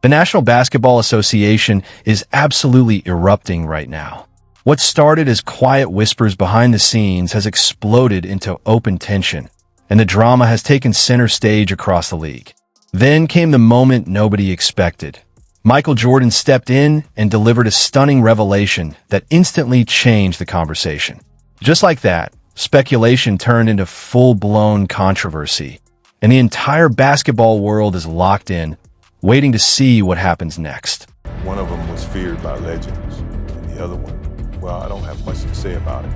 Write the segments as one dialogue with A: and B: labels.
A: The National Basketball Association is absolutely erupting right now. What started as quiet whispers behind the scenes has exploded into open tension, and the drama has taken center stage across the league. Then came the moment nobody expected. Michael Jordan stepped in and delivered a stunning revelation that instantly changed the conversation. Just like that, speculation turned into full-blown controversy, and the entire basketball world is locked in, waiting to see what happens next.
B: One of them was feared by legends, and the other one, well, I don't have much to say about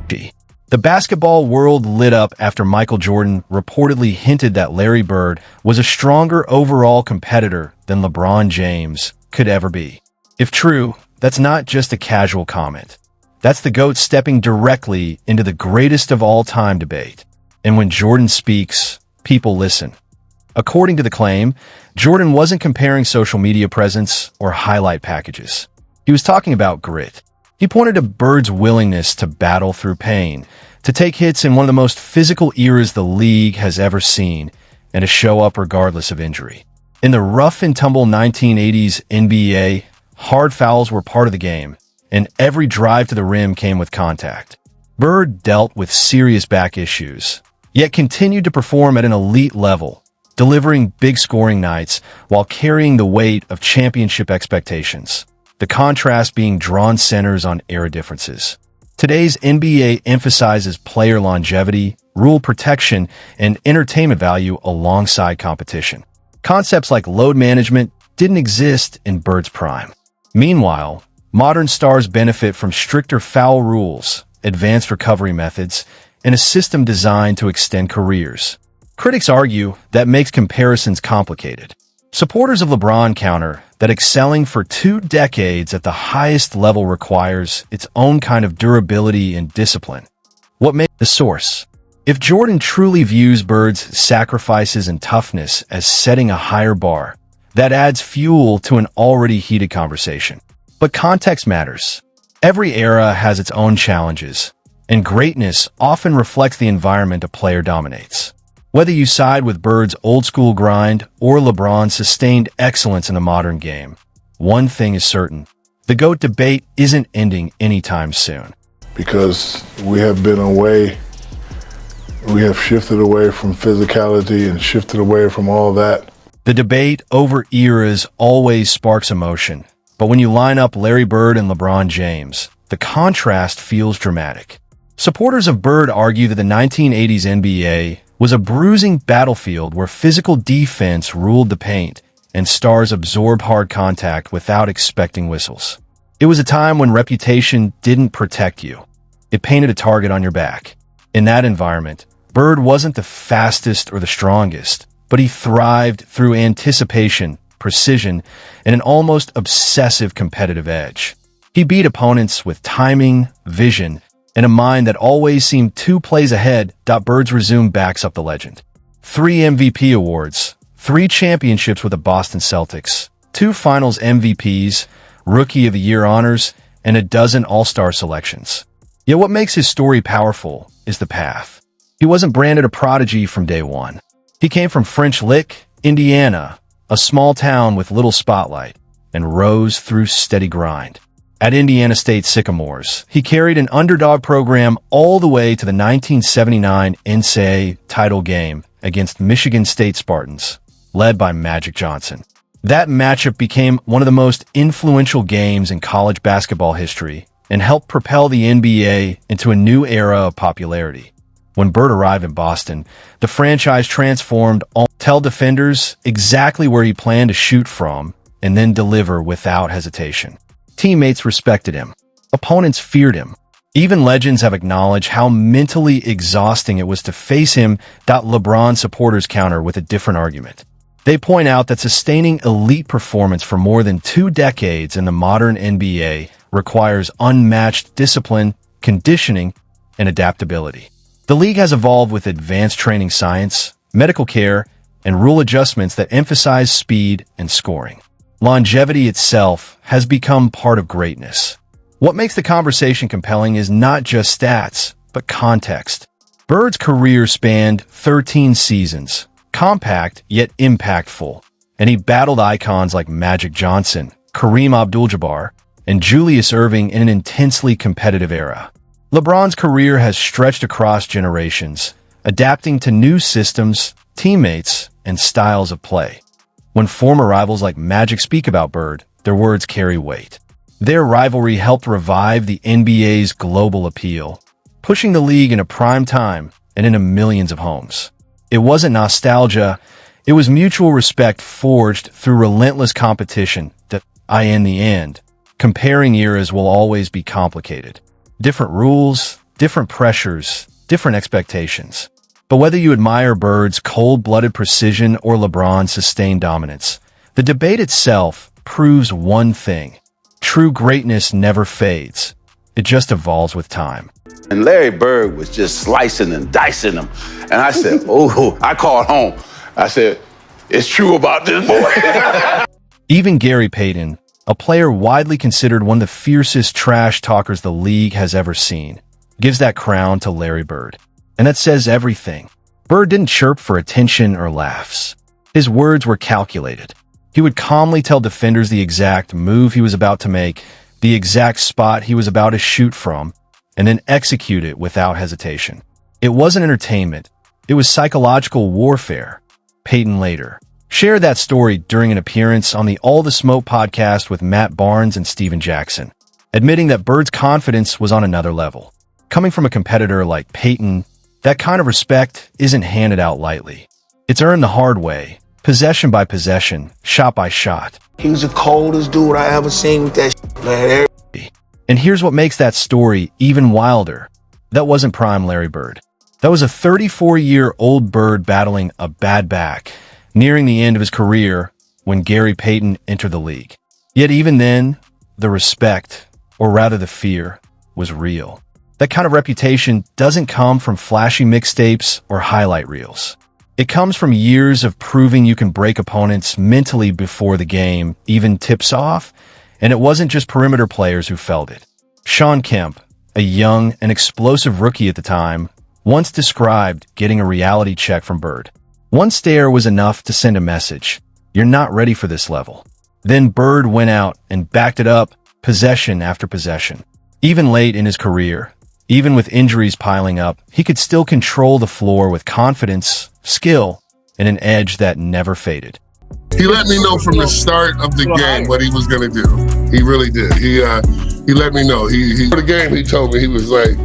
B: it.
A: The basketball world lit up after Michael Jordan reportedly hinted that Larry Bird was a stronger overall competitor than LeBron James could ever be. If true, that's not just a casual comment. That's the GOAT stepping directly into the greatest of all time debate. And when Jordan speaks, people listen. According to the claim, Jordan wasn't comparing social media presence or highlight packages. He was talking about grit. He pointed to Bird's willingness to battle through pain, to take hits in one of the most physical eras the league has ever seen, and to show up regardless of injury. In the rough-and-tumble 1980s NBA, hard fouls were part of the game, and every drive to the rim came with contact. Bird dealt with serious back issues, yet continued to perform at an elite level, delivering big scoring nights while carrying the weight of championship expectations. The contrast being drawn centers on era differences. Today's NBA emphasizes player longevity, rule protection, and entertainment value alongside competition. Concepts like load management didn't exist in Bird's prime. Meanwhile, modern stars benefit from stricter foul rules, advanced recovery methods, and a system designed to extend careers. Critics argue that makes comparisons complicated. Supporters of LeBron counter that excelling for 2 decades at the highest level requires its own kind of durability and discipline. What makes the source? If Jordan truly views Bird's sacrifices and toughness as setting a higher bar, that adds fuel to an already heated conversation. But context matters. Every era has its own challenges, and greatness often reflects the environment a player dominates. Whether you side with Bird's old-school grind or LeBron's sustained excellence in the modern game, one thing is certain. The GOAT debate isn't ending anytime soon.
C: Because we have been away, we have shifted away from physicality and shifted away from all that.
A: The debate over eras always sparks emotion, but when you line up Larry Bird and LeBron James, the contrast feels dramatic. Supporters of Bird argue that the 1980s NBA was a bruising battlefield where physical defense ruled the paint and stars absorbed hard contact without expecting whistles. It was a time when reputation didn't protect you. It painted a target on your back. In that environment, Bird wasn't the fastest or the strongest, but he thrived through anticipation, precision, and an almost obsessive competitive edge. He beat opponents with timing, vision, and a mind that always seemed 2 plays ahead. Bird's resume backs up the legend. 3 MVP awards, 3 championships with the Boston Celtics, 2 Finals MVPs, Rookie of the Year honors, and a dozen All-Star selections. Yet what makes his story powerful is the path. He wasn't branded a prodigy from day one. He came from French Lick, Indiana, a small town with little spotlight, and rose through steady grind. At Indiana State Sycamores, he carried an underdog program all the way to the 1979 NCAA title game against Michigan State Spartans, led by Magic Johnson. That matchup became one of the most influential games in college basketball history and helped propel the NBA into a new era of popularity. When Bird arrived in Boston, the franchise transformed, tell defenders exactly where he planned to shoot from, and then deliver without hesitation. Teammates respected him. Opponents feared him. Even legends have acknowledged how mentally exhausting it was to face him. LeBron supporters counter with a different argument. They point out that sustaining elite performance for more than 2 decades in the modern NBA requires unmatched discipline, conditioning, and adaptability. The league has evolved with advanced training science, medical care, and rule adjustments that emphasize speed and scoring. Longevity itself has become part of greatness. What makes the conversation compelling is not just stats, but context. Bird's career spanned 13 seasons, compact yet impactful. and he battled icons like Magic Johnson, Kareem Abdul-Jabbar, and Julius Erving in an intensely competitive era. LeBron's career has stretched across generations, adapting to new systems, teammates, and styles of play. When former rivals like Magic speak about Bird, their words carry weight. Their rivalry helped revive the NBA's global appeal, pushing the league into prime time and into millions of homes. It wasn't nostalgia, it was mutual respect forged through relentless competition that, in the end, comparing eras will always be complicated. Different rules, different pressures, different expectations. But whether you admire Bird's cold-blooded precision or LeBron's sustained dominance, the debate itself proves one thing. True greatness never fades. It just evolves with time.
D: And Larry Bird was just slicing and dicing them. And I said, oh, I called home. I said, it's true about this boy.
A: Even Gary Payton, a player widely considered one of the fiercest trash talkers the league has ever seen, gives that crown to Larry Bird. And that says everything. Bird didn't chirp for attention or laughs. His words were calculated. He would calmly tell defenders the exact move he was about to make, the exact spot he was about to shoot from, and then execute it without hesitation. It wasn't entertainment. It was psychological warfare. Payton later shared that story during an appearance on the All the Smoke podcast with Matt Barnes and Steven Jackson, admitting that Bird's confidence was on another level. Coming from a competitor like Payton, that kind of respect isn't handed out lightly. It's earned the hard way, possession by possession, shot by shot.
E: He was the coldest dude I ever seen with that man.
A: And here's what makes that story even wilder. That wasn't prime Larry Bird. That was a 34-year-old Bird battling a bad back, nearing the end of his career when Gary Payton entered the league. Yet even then, the respect, or rather the fear, was real. That kind of reputation doesn't come from flashy mixtapes or highlight reels. It comes from years of proving you can break opponents mentally before the game even tips off, and it wasn't just perimeter players who felt it. Shawn Kemp, a young and explosive rookie at the time, once described getting a reality check from Bird. One stare was enough to send a message. You're not ready for this level. Then Bird went out and backed it up, possession after possession. Even late in his career, even with injuries piling up, he could still control the floor with confidence, skill, and an edge that never faded.
F: He let me know from the start of the game what he was going to do. He really did. He let me know. For the game, he told me, he was like,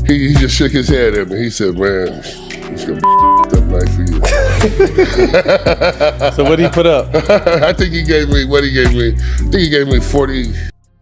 F: he just shook his head at me. He said, man, it's going to be up night for you.
G: So what did he put up?
F: I think he gave me, I think he gave me 40.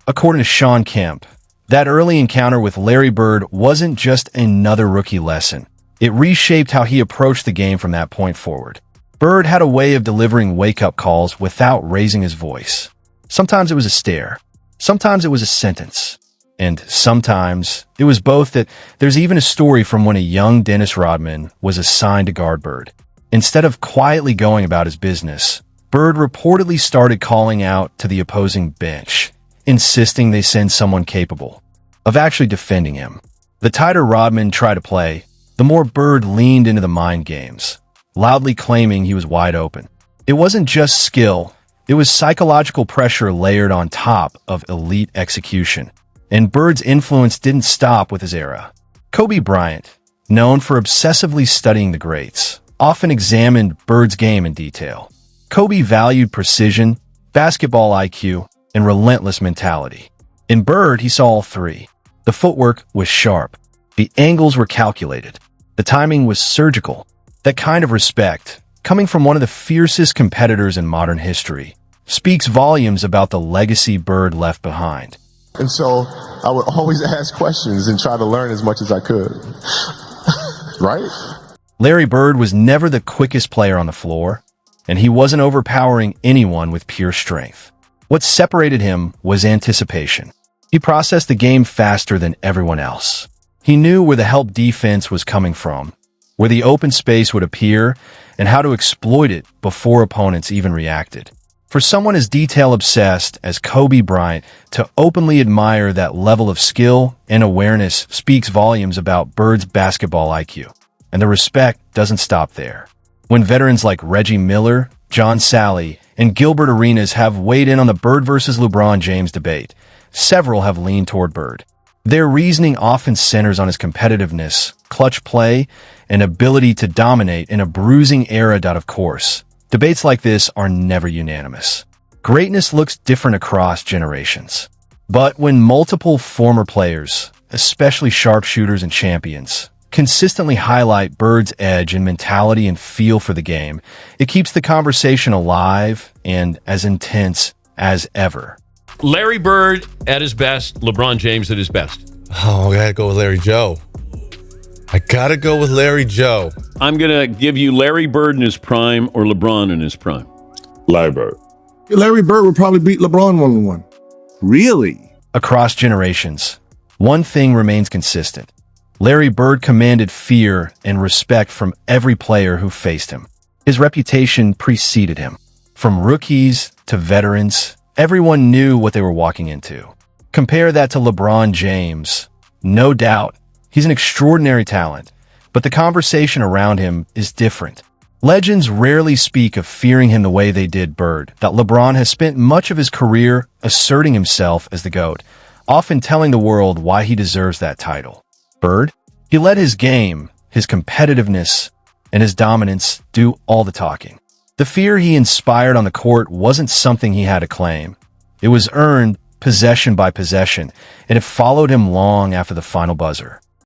A: According to Shawn Kemp, that early encounter with Larry Bird wasn't just another rookie lesson. It reshaped how he approached the game from that point forward. Bird had a way of delivering wake-up calls without raising his voice. Sometimes it was a stare. Sometimes it was a sentence. And sometimes it was both. That there's even a story from when a young Dennis Rodman was assigned to guard Bird. Instead of quietly going about his business, Bird reportedly started calling out to the opposing bench, insisting they send someone capable of actually defending him. The tighter Rodman tried to play, the more Bird leaned into the mind games, loudly claiming he was wide open. It wasn't just skill, it was psychological pressure layered on top of elite execution. And Bird's influence didn't stop with his era. Kobe Bryant, known for obsessively studying the greats, often examined Bird's game in detail. Kobe valued precision, basketball IQ, and relentless mentality. In Bird, he saw all three. The footwork was sharp. The angles were calculated. The timing was surgical. That kind of respect, coming from one of the fiercest competitors in modern history, speaks volumes about the legacy Bird left behind.
H: And so I would always ask questions and try to learn as much as I could. Right?
A: Larry Bird was never the quickest player on the floor, and he wasn't overpowering anyone with pure strength. What separated him was anticipation. He processed the game faster than everyone else. He knew where the help defense was coming from, where the open space would appear, and how to exploit it before opponents even reacted. For someone as detail-obsessed as Kobe Bryant to openly admire that level of skill and awareness speaks volumes about Bird's basketball IQ. And the respect doesn't stop there. When veterans like Reggie Miller, John Sally, and Gilbert Arenas have weighed in on the Bird versus LeBron James debate. Several have leaned toward Bird. Their reasoning often centers on his competitiveness, clutch play, and ability to dominate in a bruising era. Of course, debates like this are never unanimous. Greatness looks different across generations. But when multiple former players, especially sharpshooters and champions, consistently highlight Bird's edge in mentality and feel for the game, it keeps the conversation alive and as intense as ever.
G: Larry Bird at his best, LeBron James at his best.
I: Oh, I gotta go with Larry Joe.
G: I'm going to give you Larry Bird in his prime or LeBron in his prime.
F: Larry Bird.
E: Larry Bird would probably beat LeBron 1-on-1.
J: Really?
A: Across generations, one thing remains consistent. Larry Bird commanded fear and respect from every player who faced him. His reputation preceded him. From rookies to veterans, everyone knew what they were walking into. Compare that to LeBron James. No doubt, he's an extraordinary talent, but the conversation around him is different. Legends rarely speak of fearing him the way they did Bird. That LeBron has spent much of his career asserting himself as the GOAT, often telling the world why he deserves that title. Bird, he let his game, his competitiveness, and his dominance do all the talking. The fear he inspired on the court wasn't something he had to claim. It was earned possession by possession, and it followed him long after the final buzzer.